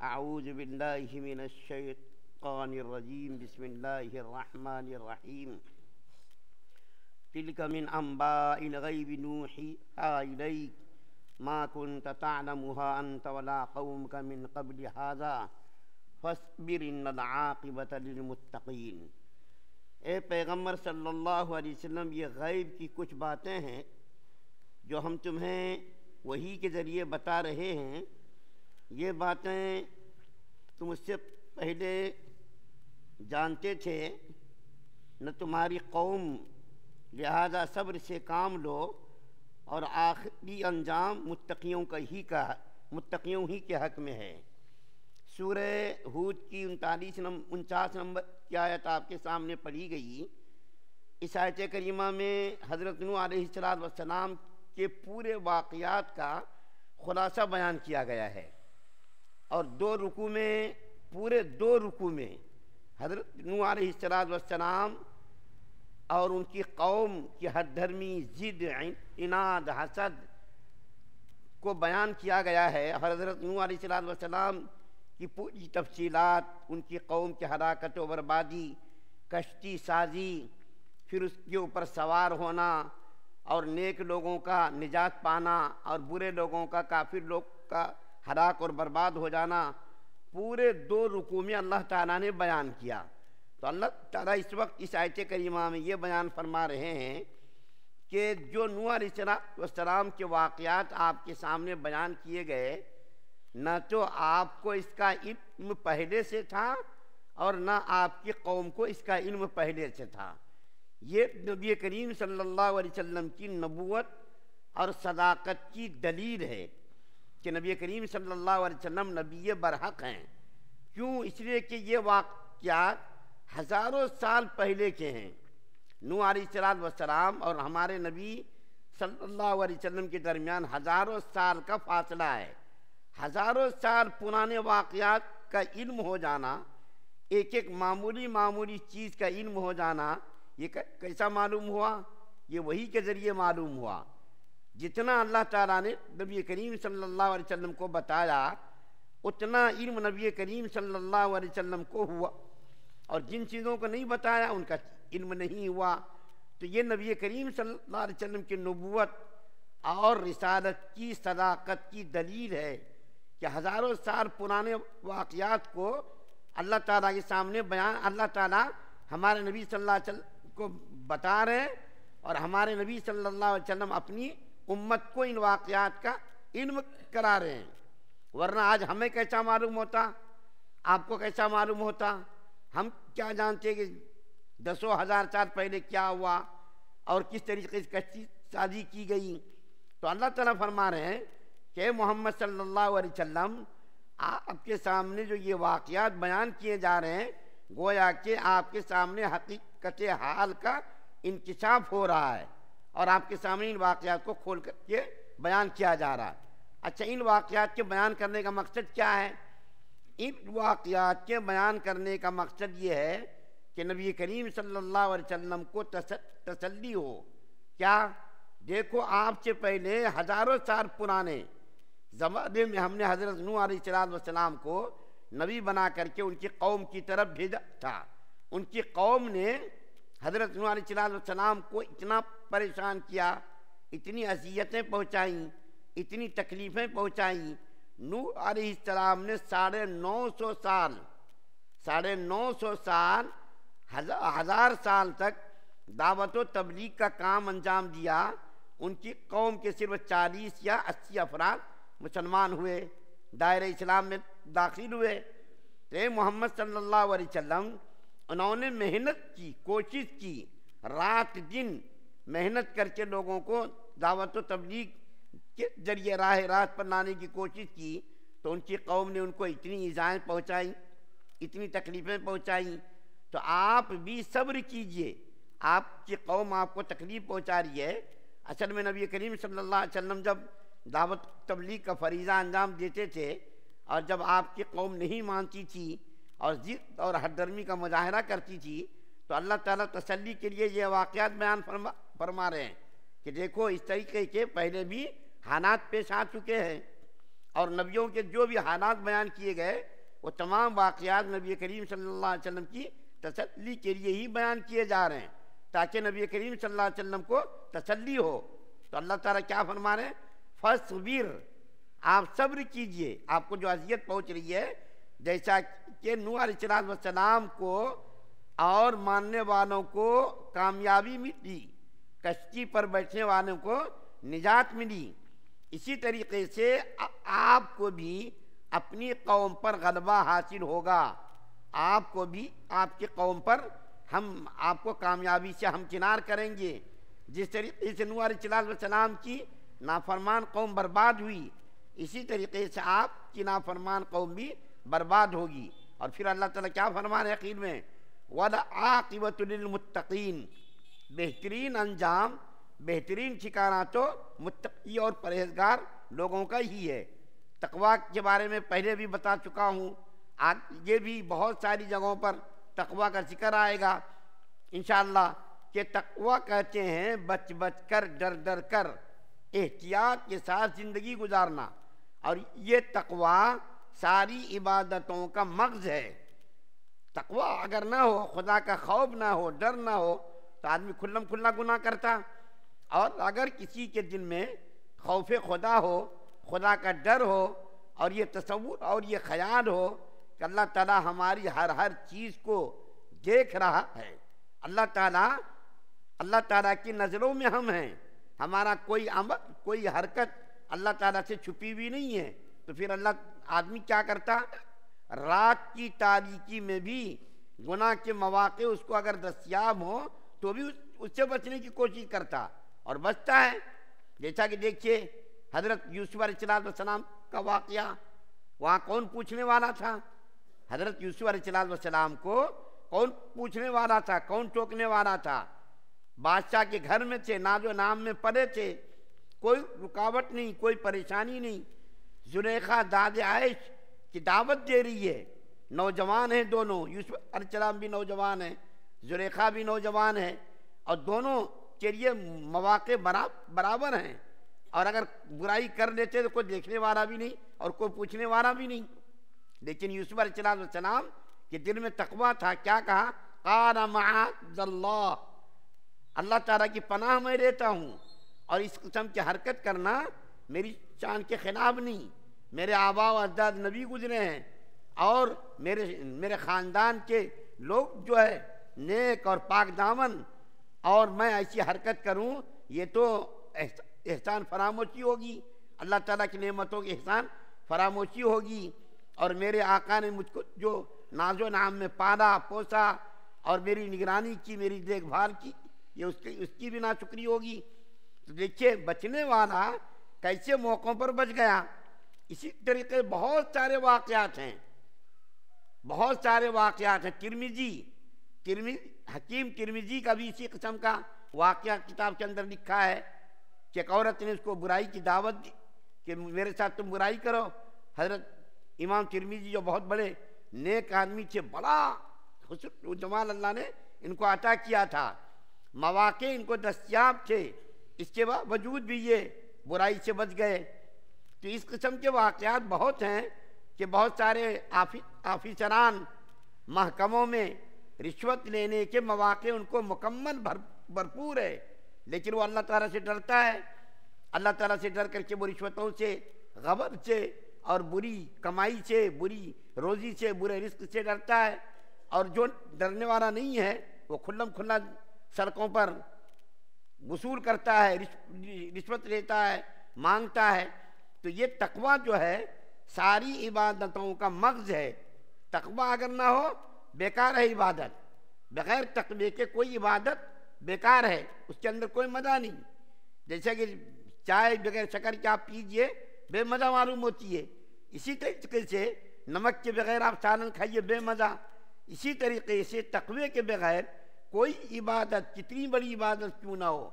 اعوذ باللہ من الشیطان الرجیم بسم اللہ الرحمن الرحیم تلک من انباء الغیب نوحیھا الیک ما کنت تعلمها انت ولا قومک من قبل ھذا فاصبر ان العاقبۃ للمتقین۔ اے پیغمبر صلی اللہ علیہ وسلم، یہ غیب کی کچھ باتیں ہیں جو ہم تمہیں وحی کے ذریعے بتا رہے ہیں۔ یہ باتیں تم اس سے پہلے جانتے تھے نہ تمہاری قوم، لہذا صبر سے کام لو اور آخری انجام متقیوں ہی کے حق میں ہے۔ سورہ ہود کی 49 نمبر کی آیت آپ کے سامنے پڑھی گئی۔ اس آیت کریمہ میں حضرت نوح علیہ السلام کے پورے واقعات کا خلاصہ بیان کیا گیا ہے، اور پورے دو رکوع میں حضرت نوح علیہ السلام اور ان کی قوم کی ہر دھرمی، ضد، عناد، حسد کو بیان کیا گیا ہے۔ حضرت نوح علیہ السلام کی پوری تفصیلات، ان کی قوم کی ہلاکت و بربادی، کشتی سازی، پھر اس کے اوپر سوار ہونا، اور نیک لوگوں کا نجات پانا اور برے لوگوں کا، کافر لوگ کا ہلاک اور برباد ہو جانا، پورے دو رکوع میں اللہ تعالیٰ نے بیان کیا۔ تو اللہ تعالیٰ اس وقت اس آیت کریمہ میں یہ بیان فرما رہے ہیں کہ جو نوح علیہ السلام کے واقعات آپ کے سامنے بیان کیے گئے، نہ تو آپ کو اس کا علم پہلے سے تھا اور نہ آپ کی قوم کو اس کا علم پہلے سے تھا۔ یہ نبی کریم صلی اللہ علیہ وسلم کی نبوت اور صداقت کی دلیل ہے کہ نبی کریم صلی اللہ علیہ وسلم نبی برحق ہیں۔ کیوں؟ اس لیے کہ یہ واقعات ہزاروں سال پہلے کے ہیں۔ نوح علیہ السلام اور ہمارے نبی صلی اللہ علیہ وسلم کے درمیان ہزاروں سال کا فاصلہ ہے۔ ہزاروں سال پرانے واقعات کا علم ہو جانا، ایک معمولی چیز کا علم ہو جانا، یہ کیسا معلوم ہوا؟ یہ وحی کے ذریعے معلوم ہوا۔ جتنا اللہ تعالیٰ نے نبی کریم صلی اللہ علیہ وسلم کو بتایا، اتنا علم نبی کریم صلی اللہ علیہ وسلم کو ہوا، اور جن چیزوں کو نہیں بتایا ان کا علم نہیں ہوا۔ تو یہ نبی کریم صلی اللہ علیہ وسلم کی نبوت اور رسالت کی صداقت کی دلیل ہے کہ ہزاروں سال پرانے واقعات کو اللہ تعالیٰ کے سامنے بیان، اللہ تعالیٰ ہمارے نبی صلی اللہ علیہ وسلم کو بتا رہے ہیں، اور ہمارے نبی صلی اللہ علیہ وسلم اپنی امت کو ان واقعات کا علم کرا رہے ہیں۔ ورنہ آج ہمیں کیسا معلوم ہوتا؟ آپ کو کیسا معلوم ہوتا؟ ہم کیا جانتے کہ دسوں ہزار سال پہلے کیا ہوا اور کس طریقے سے کشتی سازی کی گئی؟ تو اللہ تعالیٰ فرما رہے ہیں کہ محمد صلی اللہ علیہ وسلم، آپ کے سامنے جو یہ واقعات بیان کیے جا رہے ہیں، گویا کہ آپ کے سامنے حقیقت حال کا انکشاف ہو رہا ہے، اور آپ کے سامنے ان واقعات کو کھول کر کے بیان کیا جا رہا ہے۔ اچھا، ان واقعات کے بیان کرنے کا مقصد کیا ہے؟ ان واقعات کے بیان کرنے کا مقصد یہ ہے کہ نبی کریم صلی اللہ علیہ وسلم کو تسلی ہو۔ کیا؟ دیکھو، آپ سے پہلے ہزاروں سال پرانے زمانے میں ہم نے حضرت نوح علیہ السلام کو نبی بنا کر کے ان کی قوم کی طرف بھیجا تھا۔ ان کی قوم نے حضرت نوح علیہ السلام کو اتنا پریشان کیا، اتنی اذیتیں پہنچائیں، اتنی تکلیفیں پہنچائیں۔ نوح علیہ السلام نے 950 سال، ہزار سال تک دعوت و تبلیغ کا کام انجام دیا۔ ان کی قوم کے صرف 40 یا 80 افراد مسلمان ہوئے، دائرہ اسلام میں داخل ہوئے۔ تو محمد صلی اللہ علیہ وسلم، انہوں نے محنت کی، کوشش کی، رات دن محنت کر کے لوگوں کو دعوت و تبلیغ کے ذریعے راہ راست پر لانے کی کوشش کی۔ تو ان کی قوم نے ان کو اتنی ایذائیں پہنچائیں، اتنی تکلیفیں پہنچائیں۔ تو آپ بھی صبر کیجئے، آپ کی قوم آپ کو تکلیف پہنچا رہی ہے۔ اصل میں نبی کریم صلی اللہ علیہ وسلم جب دعوت تبلیغ کا فریضہ انجام دیتے تھے، اور جب آپ کی قوم نہیں مانتی تھی اور ضد اور ہر درمی کا مظاہرہ کرتی تھی، تو اللہ تعالیٰ تسلی کے لیے یہ واقعات بیان فرما رہے ہیں کہ دیکھو، اس طریقے کے پہلے بھی حالات پیش آ چکے ہیں۔ اور نبیوں کے جو بھی حالات بیان کیے گئے وہ تمام واقعات نبی کریم صلی اللہ علیہ وسلم کی تسلی کے لیے ہی بیان کیے جا رہے ہیں، تاکہ نبی کریم صلی اللہ علیہ وسلم کو تسلی ہو۔ تو اللہ تعالیٰ کیا فرما رہے ہیں؟ فَاصْبِرْ، آپ صبر کیجئے، آپ کو جو اذیت پہنچ رہی ہے، جیسا کہ نوح علیہ السلام کو اور ماننے والوں کو کامیابی ملی، کشتی پر بیٹھنے والوں کو نجات ملی، اسی طریقے سے آپ کو بھی اپنی قوم پر غلبہ حاصل ہوگا، آپ کو بھی آپ کی قوم پر ہم آپ کو کامیابی سے ہمکنار کریں گے۔ جس طریقے سے نوح علیہ السلام کی نافرمان قوم برباد ہوئی، اسی طریقے سے آپ کی نافرمان قوم بھی برباد ہوگی۔ اور پھر اللہ تعالیٰ کیا فرما رہے ہیں آخر میں؟ وَالْعَاقِبَةُ لِلْمُتَّقِينَ، بہترین انجام، بہترین ٹھکانہ تو متقی اور پرہیزگار لوگوں کا ہی ہے۔ تقویٰ کے بارے میں پہلے بھی بتا چکا ہوں، آج یہ بھی بہت ساری جگہوں پر تقویٰ کا ذکر آئے گا انشاءاللہ، کہ تقویٰ کہتے ہیں بچ بچ کر، ڈر ڈر کر، احتیاط کے ساتھ زندگی گزارنا، اور یہ تقویٰ ساری عبادتوں کا مغز ہے۔ تقویٰ اگر نہ ہو، خدا کا خوف نہ ہو، ڈر نہ ہو، تو آدمی کھلم کھلا گناہ کرتا، اور اگر کسی کے دل میں خوف خدا ہو، خدا کا ڈر ہو، اور یہ تصور اور یہ خیال ہو کہ اللہ تعالیٰ ہماری ہر چیز کو دیکھ رہا ہے، اللہ تعالیٰ کی نظروں میں ہم ہیں، ہمارا کوئی عمل، کوئی حرکت اللہ تعالیٰ سے چھپی ہوئی نہیں ہے، تو پھر آدمی کیا کرتا؟ رات کی تاریکی میں بھی گناہ کے مواقع اس کو اگر دستیاب ہوں تو بھی اس سے بچنے کی کوشش کرتا اور بچتا ہے۔ جیسا کہ دیکھیے حضرت یوسف علیہ السلام کا واقعہ، وہاں کون پوچھنے والا تھا؟ حضرت یوسف علیہ السلام کو کون پوچھنے والا تھا، کون ٹوکنے والا تھا؟ بادشاہ کے گھر میں تھے، ناز و نام میں پڑے تھے، کوئی رکاوٹ نہیں، کوئی پریشانی نہیں۔ زلیخا داد عائش کی دعوت دے رہی ہے، نوجوان ہیں دونوں، یوسف علیہ السلام بھی نوجوان ہیں، زلیخا بھی نوجوان ہے، اور دونوں کے لیے مواقع برابر ہیں، اور اگر برائی کر لیتے تو کوئی دیکھنے والا بھی نہیں اور کوئی پوچھنے والا بھی نہیں۔ لیکن یوسف علیہ السلام کے دل میں تقویٰ تھا، کیا کہا؟ قال معاذ اللہ، اللہ تعالیٰ کی پناہ میں لیتا ہوں، اور اس قسم کی حرکت کرنا میری شان کے خلاف نہیں، میرے آباء و اجداد نبی گزرے ہیں، اور میرے خاندان کے لوگ جو ہے نیک اور پاک دامن، اور میں ایسی حرکت کروں یہ تو احسان فراموشی ہوگی، اللہ تعالیٰ کی نعمتوں کے احسان فراموشی ہوگی، اور میرے آقا نے مجھ کو جو ناز و نعم میں پالا پوسا اور میری نگرانی کی، میری دیکھ بھال کی، یہ اس کی بھی ناشکری ہوگی۔ تو دیکھیے بچنے والا کیسے موقعوں پر بچ گیا۔ اسی طریقے بہت سارے واقعات ہیں، بہت سارے واقعات ہیں۔ حکیم ترمذی کا بھی اسی قسم کا واقعہ کتاب کے اندر لکھا ہے کہ ایک عورت نے اس کو برائی کی دعوت دی کہ میرے ساتھ تم برائی کرو۔ حضرت امام ترمذی جو بہت بڑے نیک آدمی تھے، بڑا حسن و جمال اللہ نے ان کو عطا کیا تھا، مواقع ان کو دستیاب تھے، اس کے باوجود بھی یہ برائی سے بچ گئے۔ تو اس قسم کے واقعات بہت ہیں کہ بہت سارے آفیسران محکموں میں رشوت لینے کے مواقع ان کو مکمل بھرپور ہے، لیکن وہ اللہ تعالیٰ سے ڈرتا ہے، اللہ تعالیٰ سے ڈر کر کے وہ رشوتوں سے، غبن سے اور بری کمائی سے، بری روزی سے، برے رزق سے ڈرتا ہے۔ اور جو ڈرنے والا نہیں ہے وہ کھلم کھلا سڑکوں پر وصول کرتا ہے، رشوت لیتا ہے، مانگتا ہے۔ تو یہ تقویٰ جو ہے ساری عبادتوں کا مغز ہے۔ تقویٰ اگر نہ ہو بیکار ہے عبادت، بغیر تقوی کے کوئی عبادت بیکار ہے، اس کے اندر کوئی مزہ نہیں۔ جیسا کہ چائے بغیر شکر کے آپ پیجئے بے مزہ معلوم ہوتی ہے، اسی طریقے سے نمک کے بغیر آپ سالن کھائیے بے مزہ، اسی طریقے سے تقوی کے بغیر کوئی عبادت کتنی بڑی عبادت کیوں نہ ہو،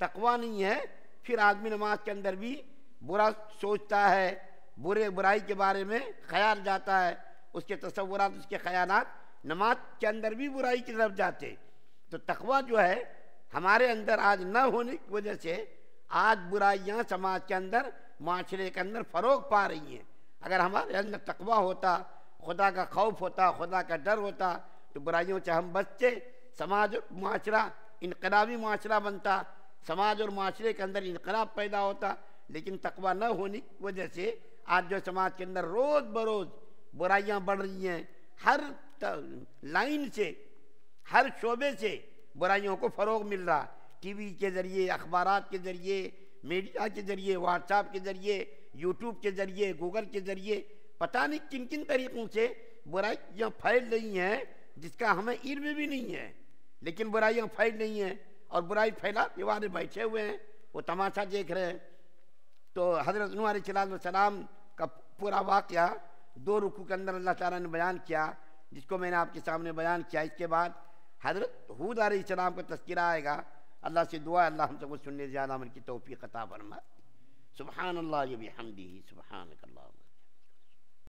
تقوی نہیں ہے، پھر آدمی نماز کے اندر بھی برا سوچتا ہے، برائی کے بارے میں خیال جاتا ہے، اس کے تصورات، اس کے خیالات نماز کے اندر بھی برائی کی طرف جاتے۔ تو تقوی جو ہے ہمارے اندر آج نہ ہونے کی وجہ سے آج برائیاں سماج کے اندر، معاشرے کے اندر فروغ پا رہی ہیں۔ اگر ہمارے اندر تقویٰ ہوتا، خدا کا خوف ہوتا، خدا کا ڈر ہوتا، تو برائیوں سے ہم بچتے، سماج اور معاشرہ انقلابی معاشرہ بنتا، سماج اور معاشرے کے اندر انقلاب پیدا ہوتا۔ لیکن تقویٰ نہ ہونے کی وجہ سے آج جو سماج کے اندر روز بروز برائیاں بڑھ رہی ہیں، ہر لائن سے، ہر شعبے سے برائیوں کو فروغ مل رہا، ٹی وی کے ذریعے، اخبارات کے ذریعے، میڈیا کے ذریعے، واٹس ایپ کے ذریعے، یوٹیوب کے ذریعے، گوگل کے ذریعے، پتہ نہیں کن کن طریقوں سے برائیاں پھیل رہی ہیں جس کا ہمیں علم بھی نہیں ہے، لیکن برائیاں پھیل رہی ہیں، اور برائی پھیلانے والے بیٹھے ہوئے ہیں، وہ تماشا دیکھ رہے ہیں۔ تو حضرت نوح علیہ السلام کا پورا واقعہ 2 رکوع کے اندر اللہ تعالیٰ نے بیان کیا، جس کو میں نے آپ کے سامنے بیان کیا۔ اس کے بعد حضرت ہود علیہ السلام کا تذکرہ آئے گا۔ اللہ سے دعا ہے اللہ ہم سب کو سننے زیادہ عمل کی توفیق عطا فرمائے۔ سبحان اللہ و بحمدہ، سبحانک اللہ۔